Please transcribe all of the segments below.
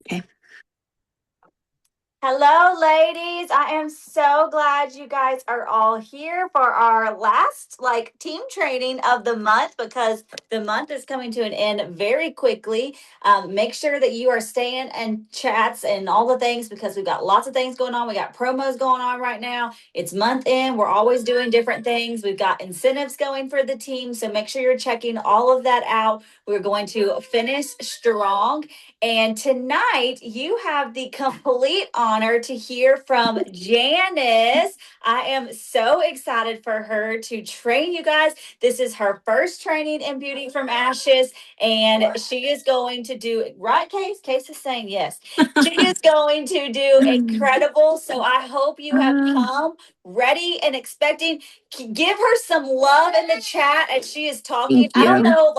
Okay. Hello, ladies. I am so glad you guys are all here for our last team training of the month because the month is coming to an end very quickly. Make sure that you are staying and chats and all the things because we've got lots of things going on. We got promos going on right now. It's month end. We're always doing different things. We've got incentives going for the team. So make sure you're checking all of that out. We're going to finish strong. And tonight, you have the complete honor to hear from Janice. I am so excited for her to train you guys. This is her first training in Beauty from Ashes, and she is going to do right, Case? Case is saying yes. She is going to do incredible. So I hope you have come ready and expecting. Give her some love in the chat as she is talking. Thank I don't you. know,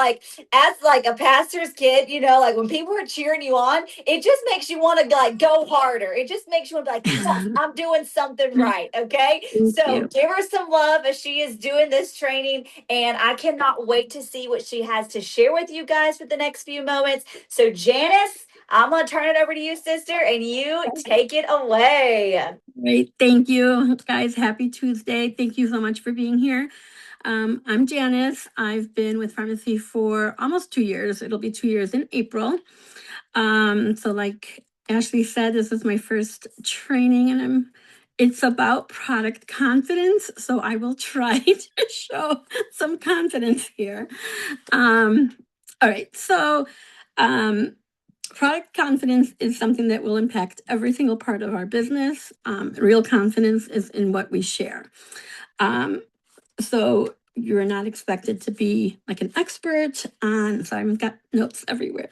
as a pastor's kid, when people are cheering you on, it just makes you want to go harder. It just makes you want to be like, yes, I'm doing something right. Okay. Thank So you. give her some love as she is doing this training. And I cannot wait to see what she has to share with you guys for the next few moments. So Janice, I'm gonna turn it over to you, sister, and you take it away. Great. Thank you, guys. Happy Tuesday. Thank you so much for being here. I'm Janice. I've been with Pharmacy for almost 2 years. It'll be 2 years in April. So like Ashley said, this is my first training and it's about product confidence. So I will try to show some confidence here. All right. So product confidence is something that will impact every single part of our business. Real confidence is in what we share. So you're not expected to be like an expert on, sorry, I've got notes everywhere.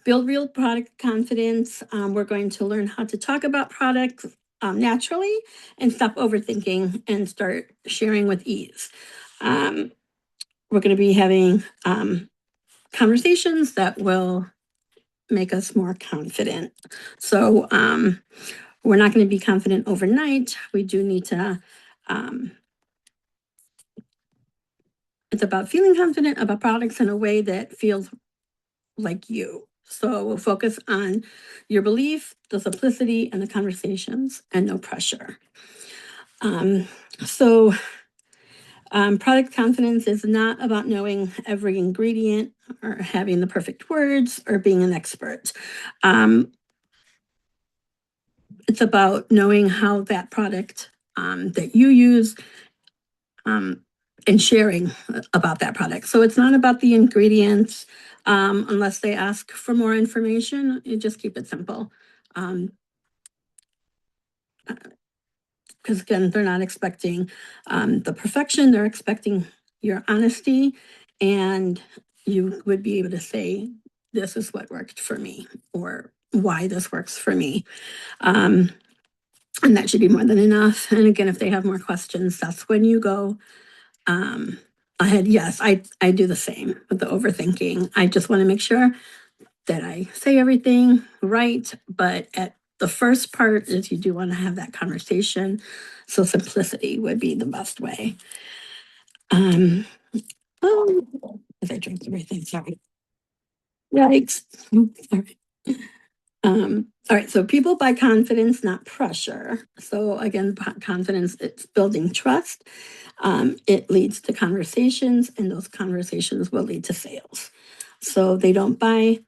Build real product confidence. We're going to learn how to talk about products naturally and stop overthinking and start sharing with ease. We're going to be having conversations that will make us more confident. So we're not going to be confident overnight. We do need to, it's about feeling confident about products in a way that feels like you. So we'll focus on your belief, the simplicity, and the conversations, and no pressure. So product confidence is not about knowing every ingredient or having the perfect words or being an expert. It's about knowing how that product that you use and sharing about that product. So it's not about the ingredients unless they ask for more information. You just keep it simple. Because again, they're not expecting the perfection, they're expecting your honesty, and you would be able to say, this is what worked for me, or why this works for me. And that should be more than enough. And again, if they have more questions, that's when you go ahead. Yes, I do the same with the overthinking. I just want to make sure that I say everything right, but at the first part is you do want to have that conversation. So simplicity would be the best way. Oh, as I drink everything, sorry. Yikes. Sorry. All right, so people buy confidence, not pressure. So again, confidence, it's building trust. It leads to conversations, and those conversations will lead to sales. So they don't buy,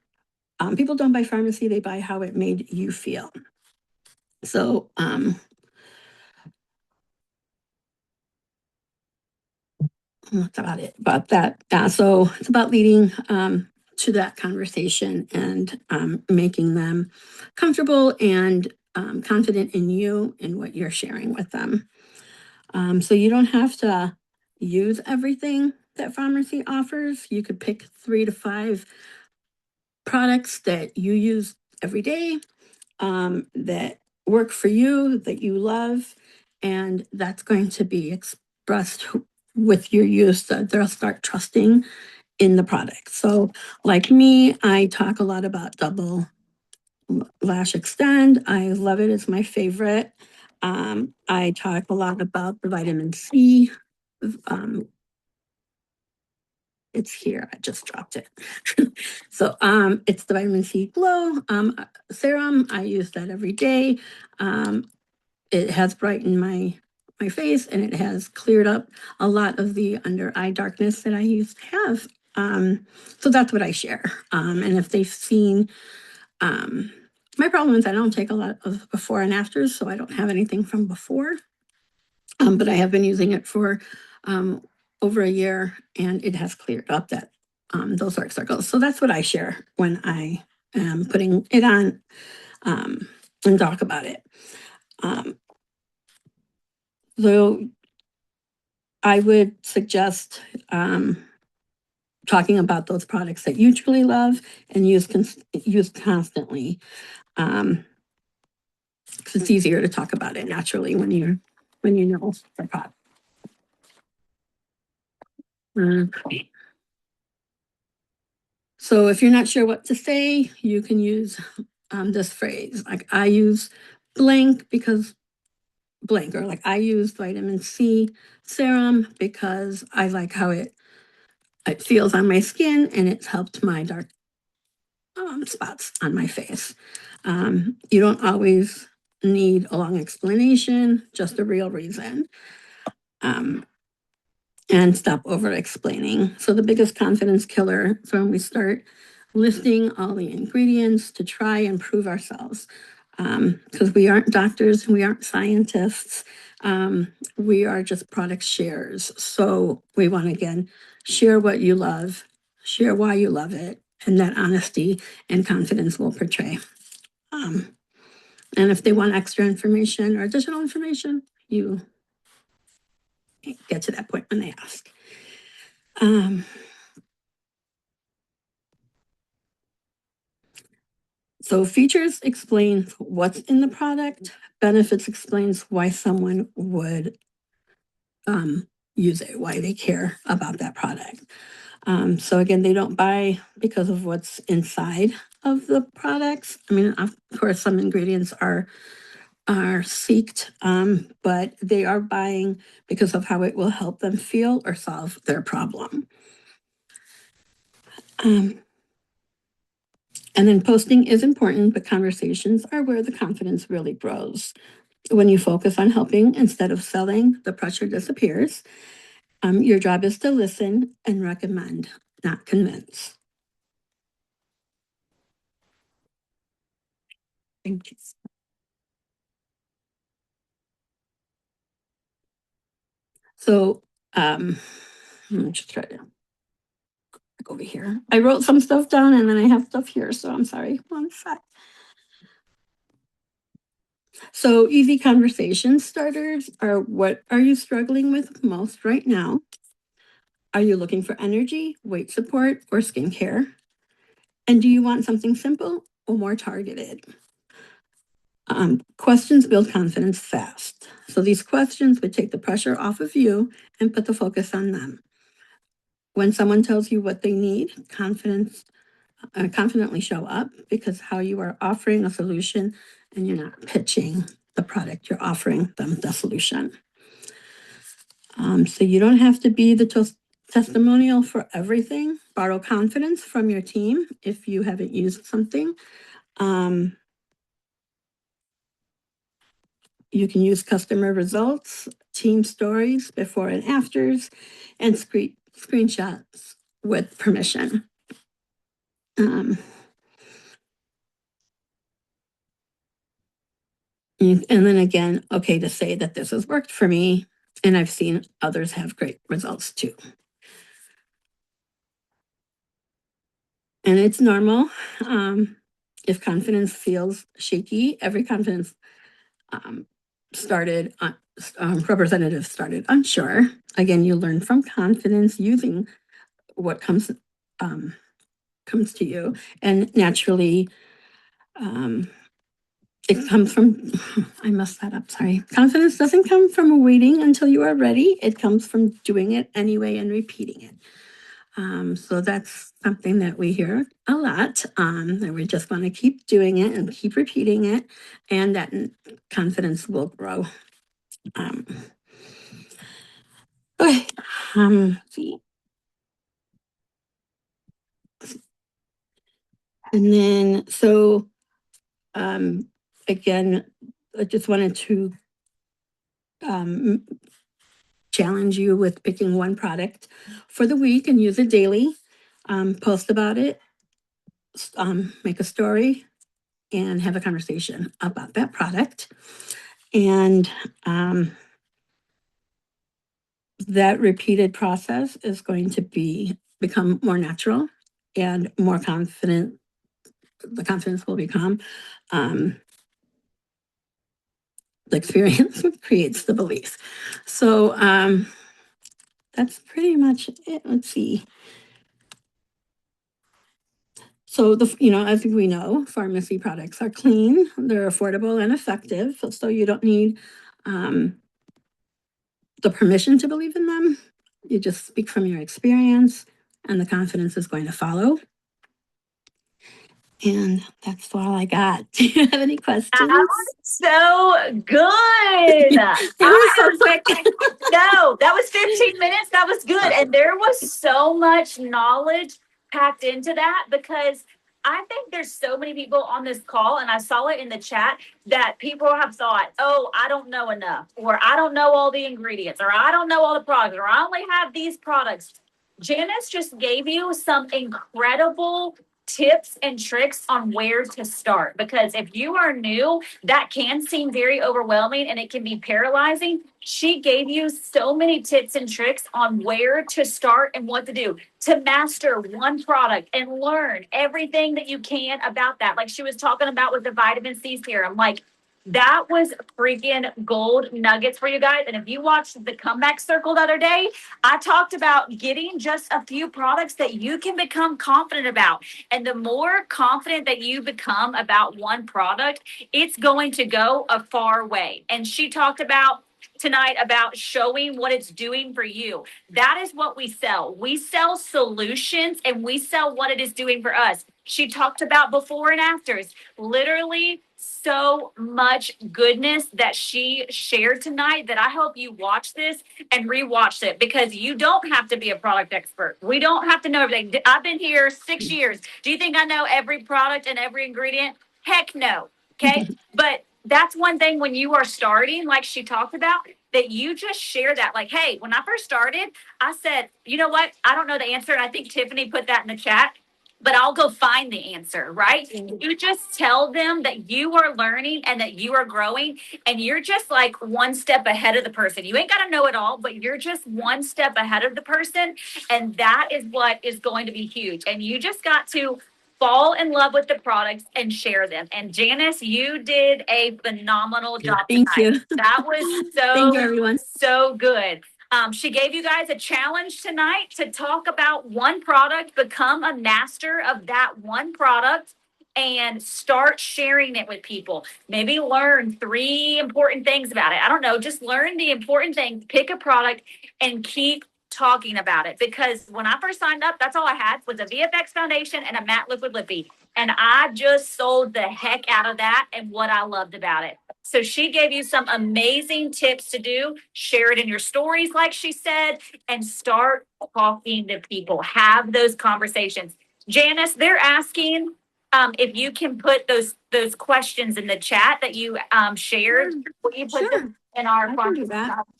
people don't buy pharmacy, they buy how it made you feel. So that's about it about that. So it's about leading to that conversation and making them comfortable and confident in you and what you're sharing with them. So you don't have to use everything that pharmacy offers. You could pick 3 to 5 products that you use every day that work for you, that you love, and that's going to be expressed with your use. That they'll start trusting in the product. So, like me, I talk a lot about Double Lash Extend. I love it. It's my favorite. I talk a lot about the vitamin C It's here. I just dropped it. So it's the vitamin C Glow serum. I use that every day. It has brightened my face, and it has cleared up a lot of the under eye darkness that I used to have. So that's what I share. And if they've seen, my problem is I don't take a lot of before and afters, so I don't have anything from before. But I have been using it for over a year, and it has cleared up that those dark circles. So that's what I share when I am putting it on and talk about it. So I would suggest talking about those products that you truly love and use constantly. 'Cause it's easier to talk about it naturally when you know the product. So if you're not sure what to say, you can use this phrase. Like I use blank because blank, or like I use vitamin C serum because I like how it feels on my skin, and it's helped my dark spots on my face. You don't always need a long explanation, just a real reason. And stop over explaining. So the biggest confidence killer is when we start listing all the ingredients to try and prove ourselves. Because we aren't doctors and we aren't scientists. We are just product sharers. So we want to, again, share what you love, share why you love it, and that honesty and confidence will portray. And if they want extra information or additional information, you get to that point when they ask. So features explain what's in the product, benefits explains why someone would use it, why they care about that product. So again, they don't buy because of what's inside of the products. I mean, of course, some ingredients are seeked, but they are buying because of how it will help them feel or solve their problem. And then posting is important, but conversations are where the confidence really grows. When you focus on helping instead of selling, the pressure disappears. Your job is to listen and recommend, not convince. Thank you. So, let me just try to go over here. I wrote some stuff down and then I have stuff here, so I'm sorry. One sec. So easy conversation starters are: what are you struggling with most right now? Are you looking for energy, weight support, or skincare? And do you want something simple or more targeted? Questions build confidence fast. So these questions would take the pressure off of you and put the focus on them. When someone tells you what they need, confidently show up, because how you are offering a solution and you're not pitching the product, you're offering them the solution. So you don't have to be the testimonial for everything. Borrow confidence from your team if you haven't used something. You can use customer results, team stories, before and afters, and screenshots with permission. And then again, okay to say that this has worked for me, and I've seen others have great results too. And it's normal. If confidence feels shaky, every confidence representative started unsure. Again, you learn from confidence using what comes to you, and naturally it comes from, I messed that up, sorry. Confidence doesn't come from waiting until you are ready. It comes from doing it anyway and repeating it. So that's something that we hear a lot, and we just want to keep doing it and keep repeating it, and that confidence will grow. Okay. And then, so, again, I just wanted to um, challenge you with picking one product for the week and use it daily. Post about it, make a story, and have a conversation about that product. And that repeated process is going to become more natural and more confident. The confidence will become. The experience creates the belief. So that's pretty much it. Let's see. So as we know, pharmacy products are clean, they're affordable and effective. So you don't need the permission to believe in them. You just speak from your experience, and the confidence is going to follow. And that's all I got. Do you have any questions? That was so good. It was so quick. No, that was 15 minutes. That was good. And there was so much knowledge packed into that because I think there's so many people on this call, and I saw it in the chat, that people have thought, oh, I don't know enough, or I don't know all the ingredients, or I don't know all the products, or I only have these products. Janice just gave you some incredible tips and tricks on where to start, because if you are new, that can seem very overwhelming and it can be paralyzing. She gave you so many tips and tricks on where to start and what to do to master one product and learn everything that you can about that. Like she was talking about with the vitamin C serum, like that was freaking gold nuggets for you guys. And if you watched the comeback circle the other day, I talked about getting just a few products that you can become confident about. And the more confident that you become about one product, it's going to go a far way. And she talked about tonight about showing what it's doing for you. That is what we sell. We sell solutions and we sell what it is doing for us. She talked about before and afters. Literally, so much goodness that she shared tonight that I hope you watch this and rewatch it, because you don't have to be a product expert. We don't have to know everything. I've been here 6 years. Do you think I know every product and every ingredient? Heck no. Okay. But that's one thing when you are starting, like she talked about, that you just share that. Like, hey, when I first started, I said, you know what? I don't know the answer. And I think Tiffany put that in the chat, but I'll go find the answer, right? You just tell them that you are learning and that you are growing, and you're just like one step ahead of the person. You ain't got to know it all, but you're just one step ahead of the person. And that is what is going to be huge. And you just got to fall in love with the products and share them. And Janice, you did a phenomenal job. Thank tonight. you. That was Thank you, everyone. so good. She gave you guys a challenge tonight to talk about one product, become a master of that one product, and start sharing it with people. Maybe learn 3 important things about it. I don't know, just learn the important things, pick a product, and keep talking about it. Because when I first signed up, that's all I had was a VFX foundation and a matte liquid lippy. And I just sold the heck out of that and what I loved about it. So she gave you some amazing tips to do. Share it in your stories, like she said, and start talking to people. Have those conversations. Janice, they're asking if you can put those questions in the chat that you shared. Will you put them in our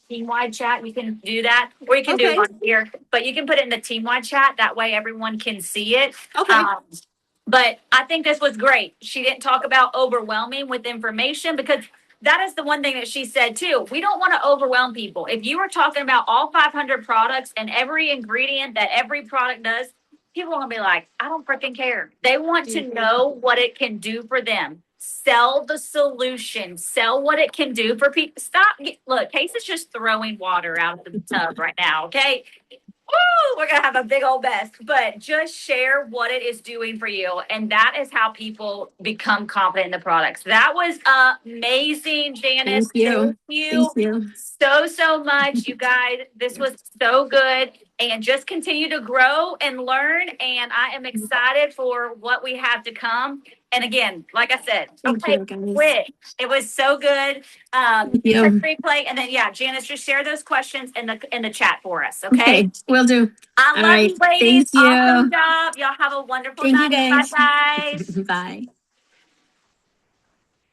team-wide chat? You can do that, or you can do it on here, but you can put it in the team-wide chat. That way everyone can see it. Okay. But I think this was great. She didn't talk about overwhelming with information, because that is the one thing that she said too. We don't want to overwhelm people. If you were talking about all 500 products and every ingredient that every product does, people are going to be like, I don't freaking care. They want to know what it can do for them. Sell the solution. Sell what it can do for people. Stop. Look, Case is just throwing water out of the tub right now. Okay. Woo, we're going to have a big old mess, but just share what it is doing for you. And that is how people become confident in the products. That was amazing, Janice. Thank you. Thank you so much, you guys. This was so good. and just continue to grow and learn. And I am excited for what we have to come. And again, like I said, Thank okay, you, guys. quick. It was so good. Thank Check you. replay, and then yeah, Janice, just share those questions in the chat for us. Okay. Okay, will do. I All love right. you, ladies. Thank Awesome you. job. Y'all have a wonderful Thank you, night. Bye, guys. guys. Bye.